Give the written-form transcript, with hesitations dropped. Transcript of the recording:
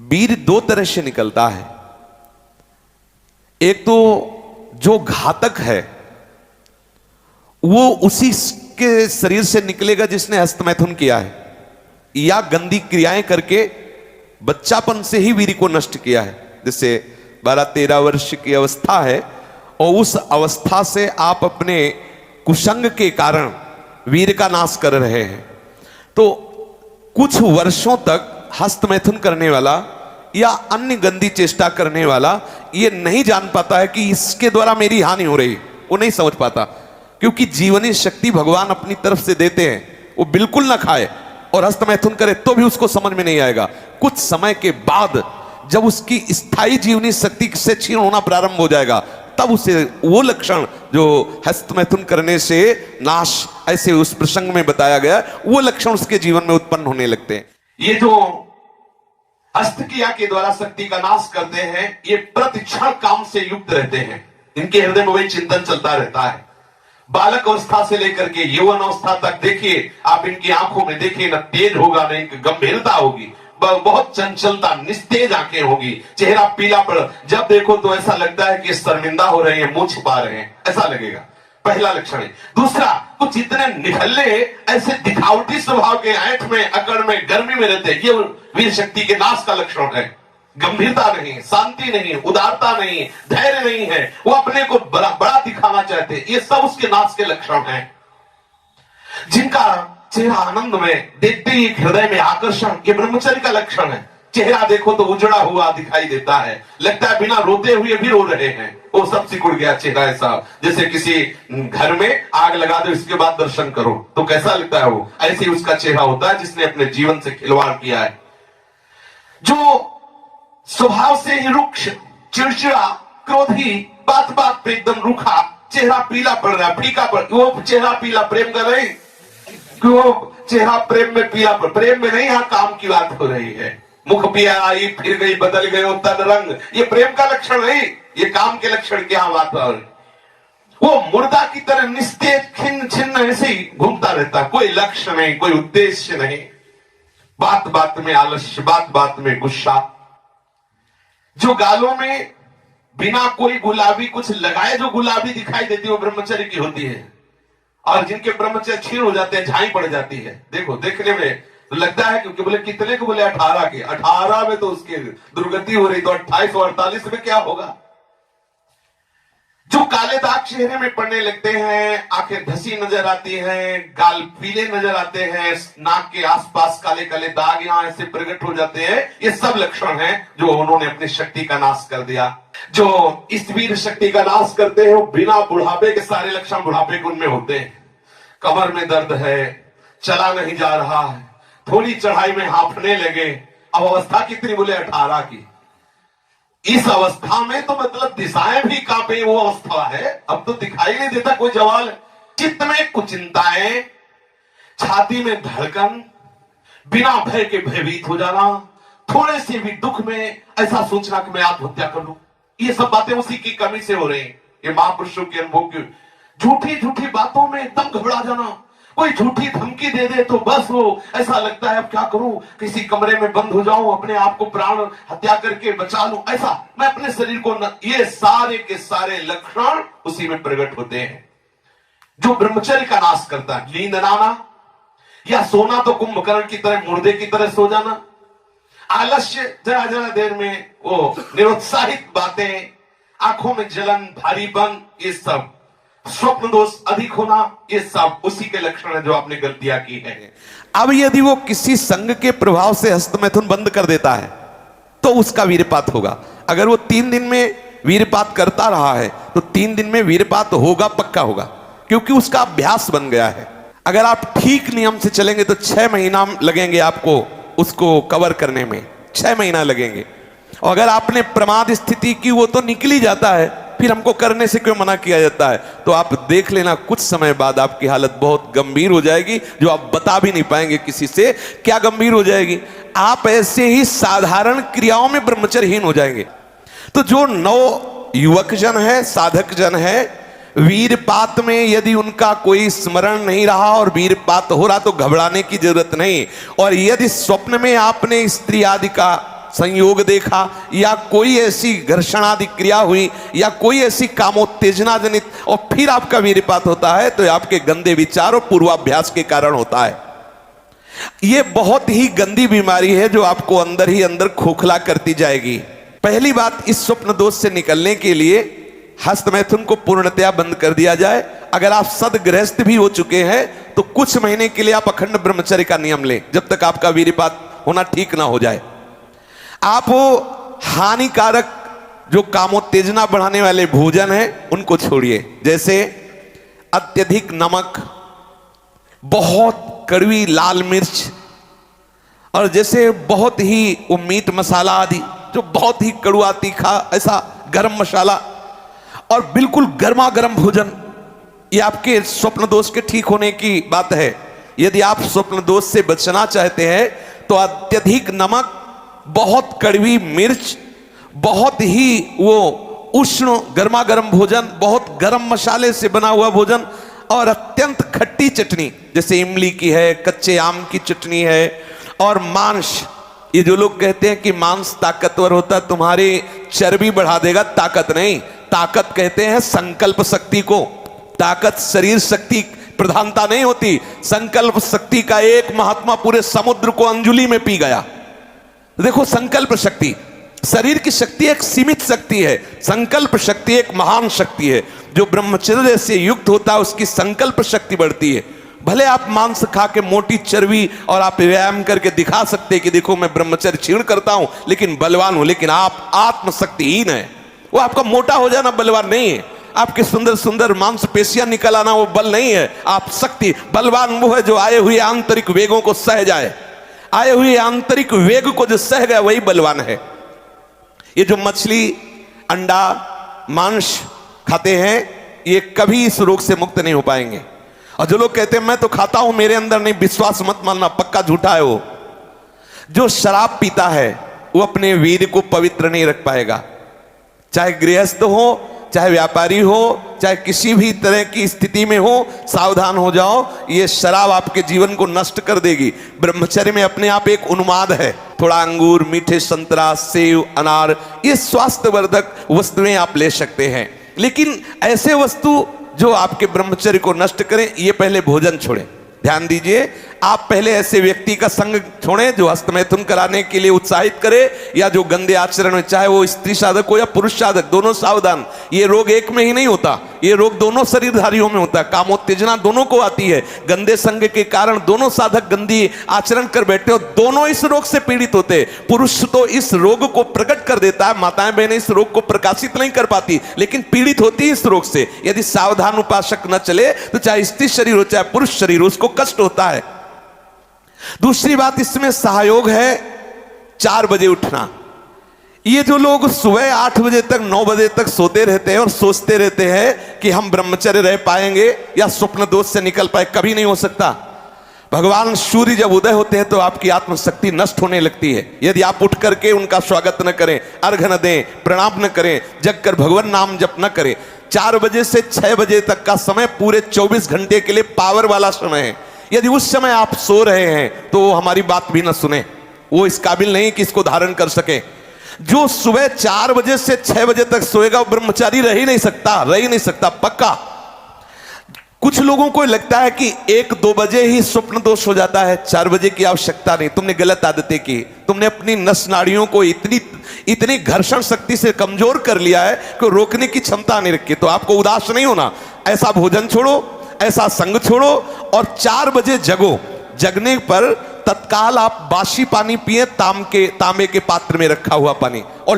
वीर दो तरह से निकलता है। एक तो जो घातक है वो उसी के शरीर से निकलेगा जिसने हस्तमैथुन किया है या गंदी क्रियाएं करके बच्चापन से ही वीर को नष्ट किया है। जैसे 12-13 वर्ष की अवस्था है और उस अवस्था से आप अपने कुसंग के कारण वीर का नाश कर रहे हैं, तो कुछ वर्षों तक हस्तमैथुन करने वाला या अन्य गंदी चेष्टा करने वाला ये नहीं जान पाता है कि इसके द्वारा मेरी हानि हो रही, वो नहीं समझ पाता, क्योंकि जीवनी शक्ति भगवान अपनी तरफ से देते हैं। वो बिल्कुल ना खाए और हस्तमैथुन करे तो भी उसको समझ में नहीं आएगा। कुछ समय के बाद जब उसकी स्थायी जीवनी शक्ति से क्षीण होना प्रारंभ हो जाएगा, तब उसे वो लक्षण जो हस्तमैथुन करने से नाश ऐसे उस प्रसंग में बताया गया, वो लक्षण उसके जीवन में उत्पन्न होने लगते हैं। ये जो हस्तक्रिया के द्वारा शक्ति का नाश करते हैं, ये प्रतिक्षण काम से युक्त रहते हैं। इनके हृदय में वही चिंतन चलता रहता है। बालक अवस्था से लेकर के यौवन अवस्था तक देखिए आप, इनकी आंखों में देखिए, न तेज होगा न इनकी गंभीरता होगी, बहुत चंचलता, निस्तेज आंखें होगी, चेहरा पीला पड़, जब देखो तो ऐसा लगता है कि शर्मिंदा हो रहे हैं, मुंह छिपा रहे हैं, ऐसा लगेगा। पहला लक्षण है। दूसरा, कुछ इतने निठल्ले ऐसे दिखावटी स्वभाव के, ऐंठ में, अकड़ में, गर्मी में रहते हैं, ये वीर शक्ति के नाश का लक्षण है। गंभीरता नहीं, शांति नहीं, उदारता नहीं, धैर्य नहीं है, वो अपने को बड़ा बड़ा दिखाना चाहते हैं, ये सब उसके नाश के लक्षण हैं। जिनका चेहरा आनंद में, देखते ही हृदय में आकर्षण, ये ब्रह्मचर्य का लक्षण है। चेहरा देखो तो उजड़ा हुआ दिखाई देता है, लगता है बिना रोते हुए भी रो रहे हैं, वो सब सिकुड़ गया चेहरा ऐसा, जैसे किसी घर में आग लगा दो इसके बाद दर्शन करो तो कैसा लगता है, वो ऐसे ही उसका चेहरा होता है जिसने अपने जीवन से खिलवाड़ किया है। जो स्वभाव से ही रुक्ष, चिड़चिड़ा, क्रोधी, बात बात पे एकदम रूखा, चेहरा पीला पड़ रहा है, फीका पड़, वो चेहरा पीला प्रेम का नहीं, वो चेहरा प्रेम में पीला पड़, प्रेम में नहीं, यहां काम की बात हो रही है। मुख पिया आई फिर गई, बदल गए तन रंग, ये प्रेम का लक्षण नहीं, ये काम के लक्षण की यहां बात हो रही। वो मुर्दा की तरह निस्तेज, खिन्न छिन्न ऐसे ही घूमता रहता, कोई लक्ष्य नहीं, कोई उद्देश्य नहीं, बात बात में आलस्य, बात बात में गुस्सा। जो गालों में बिना कोई गुलाबी कुछ लगाए जो गुलाबी दिखाई देती है वो ब्रह्मचर्य की होती है, और जिनके ब्रह्मचर्य क्षीण हो जाते हैं, झाई पड़ जाती है। देखो देखने में तो लगता है, क्योंकि बोले कितने को, बोले 18 के, 18 में तो उसकी दुर्गति हो रही, तो 28 और 48 में क्या होगा। जो काले दाग चेहरे में पड़ने लगते हैं, आंखें धसी नजर आती हैं, गाल पीले नजर आते हैं, नाक के आसपास काले काले दाग यहां ऐसे प्रकट हो जाते हैं, ये सब लक्षण हैं जो उन्होंने अपनी शक्ति का नाश कर दिया। जो इस वीर शक्ति का नाश करते हैं वो बिना बुढ़ापे के सारे लक्षण बुढ़ापे के उनमें होते हैं। कमर में दर्द है, चला नहीं जा रहा है, थोड़ी चढ़ाई में हांफने लगे, अब अवस्था कितनी, बोले 18 की। इस अवस्था में तो मतलब दिशाएं भी कांपे, वो अवस्था है, अब तो दिखाई नहीं देता कोई जवाल। चित्त में कुचिंताएं, छाती में धड़कन, बिना भय के भयभीत हो जाना, थोड़े से भी दुख में ऐसा सोचना कि मैं आत्महत्या कर लूं, ये सब बातें उसी की कमी से हो रही हैं। ये महापुरुषों के अनुभव की झूठी झूठी बातों में एकदम घबरा जाना, कोई झूठी धमकी दे दे तो बस वो ऐसा लगता है अब क्या करूं, किसी कमरे में बंद हो जाऊं, अपने आप को प्राण हत्या करके बचा लूं, ऐसा मैं अपने शरीर को ये सारे के सारे लक्षण उसी में प्रकट होते हैं। जो ब्रह्मचर्य का नाश करता है, नींद ना आना या सोना तो कुंभकर्ण की तरह मुर्दे की तरह सो जाना, आलस्य, जरा जरा देर में वो निरुत्साहित बातें, आंखों में जलन, भारीपन, ये सब स्वप्न दोष अधिक होना, ये सब उसी के लक्षण है जो आपने गलतियां की है। अब यदि वो किसी संग के प्रभाव से हस्तमैथुन बंद कर देता है तो उसका वीरपात होगा। अगर वो 3 दिन में वीरपात करता रहा है तो 3 दिन में वीरपात होगा, पक्का होगा, क्योंकि उसका अभ्यास बन गया है। अगर आप ठीक नियम से चलेंगे तो 6 महीना लगेंगे आपको उसको कवर करने में, 6 महीना लगेंगे। और अगर आपने प्रमाद स्थिति की, वो तो निकल ही जाता है, फिर हमको करने से क्यों मना किया जाता है, तो आप देख लेना कुछ समय बाद आपकी हालत बहुत गंभीर हो जाएगी, जो आप बता भी नहीं पाएंगे किसी से क्या गंभीर हो जाएगी। आप ऐसे ही साधारण क्रियाओं में ब्रह्मचर्यहीन हो जाएंगे। तो जो नव युवक जन है, साधक जन है, वीरपात में यदि उनका कोई स्मरण नहीं रहा और वीरपात हो रहा तो घबराने की जरूरत नहीं। और यदि स्वप्न में आपने स्त्री आदि का संयोग देखा, या कोई ऐसी घर्षण आदि क्रिया हुई, या कोई ऐसी कामोत्तेजना जनित और फिर आपका वीर्यपात होता है, तो आपके गंदे विचार और पूर्वाभ्यास के कारण होता है। यह बहुत ही गंदी बीमारी है जो आपको अंदर ही अंदर खोखला करती जाएगी। पहली बात, इस स्वप्न दोष से निकलने के लिए हस्त मैथुन को पूर्णतया बंद कर दिया जाए। अगर आप सदगृहस्थ भी हो चुके हैं तो कुछ महीने के लिए आप अखंड ब्रह्मचर्य का नियम लें, जब तक आपका वीर्यपात होना ठीक ना हो जाए। आप वो हानिकारक जो कामोत्तेजना बढ़ाने वाले भोजन हैं उनको छोड़िए, जैसे अत्यधिक नमक, बहुत कड़वी लाल मिर्च, और जैसे बहुत ही वो मीट मसाला आदि जो बहुत ही कड़वा तीखा, ऐसा गरम मसाला, और बिल्कुल गर्मा गर्म भोजन। ये आपके स्वप्न दोष के ठीक होने की बात है। यदि आप स्वप्न दोष से बचना चाहते हैं तो अत्यधिक नमक, बहुत कड़वी मिर्च, बहुत ही वो उष्ण गर्मा गर्म भोजन, बहुत गर्म मसाले से बना हुआ भोजन, और अत्यंत खट्टी चटनी, जैसे इमली की है, कच्चे आम की चटनी है, और मांस। ये जो लोग कहते हैं कि मांस ताकतवर होता है, तुम्हारी चर्बी बढ़ा देगा, ताकत नहीं। ताकत कहते हैं संकल्प शक्ति को। ताकत शरीर शक्ति प्रधानता नहीं होती। संकल्प शक्ति का एक महात्मा पूरे समुद्र को अंजुलि में पी गया। देखो, संकल्प शक्ति, शरीर की शक्ति एक सीमित शक्ति है, संकल्प शक्ति एक महान शक्ति है। जो ब्रह्मचर्य से युक्त होता है उसकी संकल्प शक्ति बढ़ती है। भले आप मांस खा के मोटी चर्बी और आप व्यायाम करके दिखा सकते हैं कि देखो मैं ब्रह्मचर्य क्षीण करता हूं लेकिन बलवान हूं, लेकिन आप आत्मशक्तिहीन है। वो आपका मोटा हो जाना बलवान नहीं है, आपके सुंदर सुंदर मांसपेशियां निकल आना वो बल नहीं है। आप शक्ति, बलवान वो है जो आए हुए आंतरिक वेगों को सह जाए। आए हुए आंतरिक वेग को जो सह गया वही बलवान है। ये जो मछली, अंडा, मांस खाते हैं ये कभी इस रोग से मुक्त नहीं हो पाएंगे। और जो लोग कहते हैं मैं तो खाता हूं मेरे अंदर नहीं, विश्वास मत मानना, पक्का झूठा है वो। जो शराब पीता है वो अपने वीर्य को पवित्र नहीं रख पाएगा। चाहे गृहस्थ हो, चाहे व्यापारी हो, चाहे किसी भी तरह की स्थिति में हो, सावधान हो जाओ, ये शराब आपके जीवन को नष्ट कर देगी। ब्रह्मचर्य में अपने आप एक उन्माद है। थोड़ा अंगूर, मीठे संतरा, सेव, अनार, ये स्वास्थ्यवर्धक वस्तुएं आप ले सकते हैं, लेकिन ऐसे वस्तु जो आपके ब्रह्मचर्य को नष्ट करें, ये पहले भोजन छोड़ें। ध्यान दीजिए, आप पहले ऐसे व्यक्ति का संग छोड़ें जो हस्तमैथुन कराने के लिए उत्साहित करे, या जो गंदे आचरण में, चाहे वो स्त्री साधक हो या पुरुष साधक, दोनों सावधान। ये रोग एक में ही नहीं होता, ये रोग दोनों शरीरधारियों में होता है। कामोत्तेजना दोनों को आती है। गंदे संग के कारण दोनों साधक गंदी आचरण कर बैठे हो, दोनों इस रोग से पीड़ित होते। पुरुष तो इस रोग को प्रकट कर देता है, माताएं बहनें इस रोग को प्रकाशित नहीं कर पाती, लेकिन पीड़ित होती है इस रोग से। यदि सावधान उपासक न चले तो चाहे स्त्री शरीर हो चाहे पुरुष शरीर, उसको कष्ट होता है। दूसरी बात इसमें सहयोग है 4 बजे उठना। ये जो लोग सुबह 8 बजे तक 9 बजे तक सोते रहते हैं और सोचते रहते हैं कि हम ब्रह्मचर्य रह पाएंगे या स्वप्न दोष से निकल पाए, कभी नहीं हो सकता। भगवान सूर्य जब उदय होते हैं तो आपकी आत्मशक्ति नष्ट होने लगती है। यदि आप उठ करके उनका स्वागत न करें, अर्घ्य न दें, प्रणाम न करें, जग कर भगवान नाम जप न करें, 4 बजे से 6 बजे तक का समय पूरे 24 घंटे के लिए पावर वाला समय है। यदि उस समय आप सो रहे हैं तो वो हमारी बात भी ना सुने, वो इस काबिल नहीं कि इसको धारण कर सके। जो सुबह 4 बजे से 6 बजे तक सोएगा वो ब्रह्मचारी रह ही नहीं सकता पक्का। कुछ लोगों को लगता है कि 1-2 बजे ही स्वप्न दोष हो जाता है, 4 बजे की आवश्यकता नहीं। तुमने गलत आदतें की, तुमने अपनी नस नाड़ियों को इतनी घर्षण शक्ति से कमजोर कर लिया है कि रोकने की क्षमता नहीं रखी। तो आपको उदास नहीं होना, ऐसा भोजन छोड़ो, ऐसा संग छोड़ो और 4 बजे जगो। जगने पर तत्काल आप बासी पानी पिए, तांबे के पात्र में रखा हुआ पानी, और